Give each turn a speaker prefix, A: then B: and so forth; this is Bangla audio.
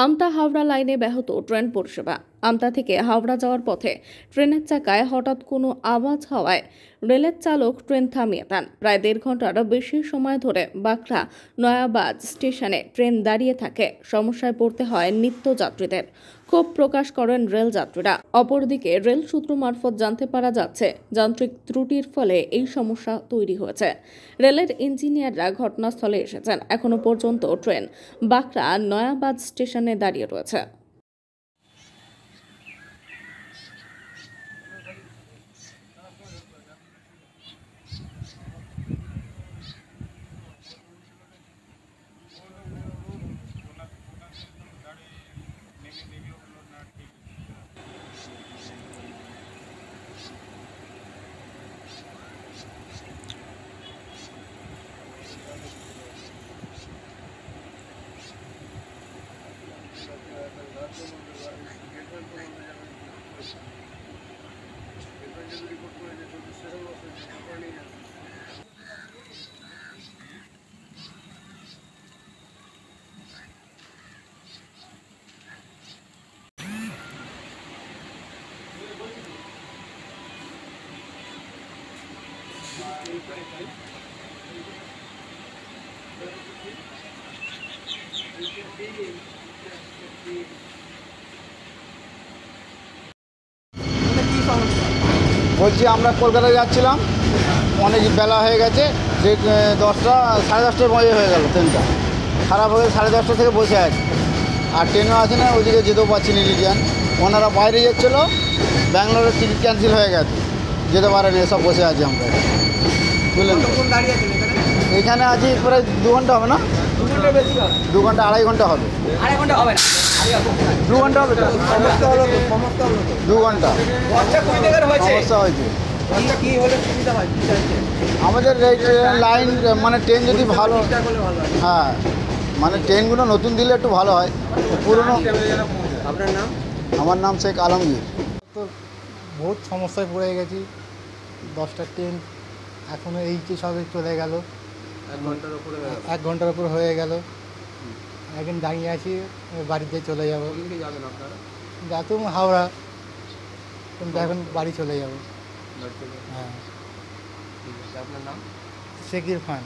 A: আমতা হাওড়া লাইনে ব্যাহত ট্রেন পরিষেবা। আমতা থেকে হাওড়া যাওয়ার পথে ট্রেনের চাকায় হঠাৎ কোনো আওয়াজ হওয়ায় রেলের চালক ট্রেন থামিয়ে দেন। প্রায় ১.৫ ঘন্টার বেশি সময় ধরে বাঁকড়া নয়াবাজ স্টেশনে ট্রেন দাঁড়িয়ে থাকে। সমস্যায় পড়তে হয় নিত্যযাত্রীদের। ক্ষোভ প্রকাশ করেন রেল যাত্রীরা। অপরদিকে রেল সূত্র মারফত জানতে পারা যাচ্ছে, যান্ত্রিক ত্রুটির ফলে এই সমস্যা তৈরি হয়েছে। রেলের ইঞ্জিনিয়াররা ঘটনাস্থলে এসেছেন। এখনো পর্যন্ত ট্রেন বাঁকড়া নয়াবাজ স্টেশনে দাঁড়িয়ে রয়েছে।
B: বলছি আমরা কলকাতায় যাচ্ছিলাম, অনেক বেলা হয়ে গেছে, 10টা 10:30টার মধ্যে হয়ে গেল। ট্রেনটা খারাপ হয়ে 10:30 থেকে বসে আছে, আর ট্রেনও আছে না, ওইদিকে যেতেও পারছি না। রিটার্ন ওনারা বাইরে যাচ্ছিলো, ব্যাঙ্গালোরের টিকিট ক্যান্সেল হয়ে গেছে, যেতে পারেনি, এসব বসে আছি আমরা। বুঝলেন, এখানে আছি প্রায় 2 ঘন্টা হবে না, 2 ঘন্টা 2.5 ঘন্টা হবে, 2 ঘন্টা হবে, 2 ঘন্টা সমস্যা হয়েছে। আমাদের লাইন মানে ট্রেন যদি ভালো, হ্যাঁ মানে ট্রেনগুলো নতুন দিলে একটু ভালো হয়। পুরনো।
C: আপনার নাম?
B: আমার নাম শেখ আলমগীর।
D: তো বহুত সমস্যায় পড়ে গেছি। 10টা ট্রেন এখনও এই যে সবে চলে গেল, 1 ঘন্টার উপর হয়ে গেল। এখন দাঁড়িয়ে আছি, বাড়িতে চলে যাবো।
C: যাবেন আপনারা?
D: যাতুম হাওড়া, কিন্তু এখন বাড়ি চলে যাবো।
C: হ্যাঁ,
D: হ্যাঁ।
C: ঠিক আছে। আপনার নাম?
D: শেখ ইরফান।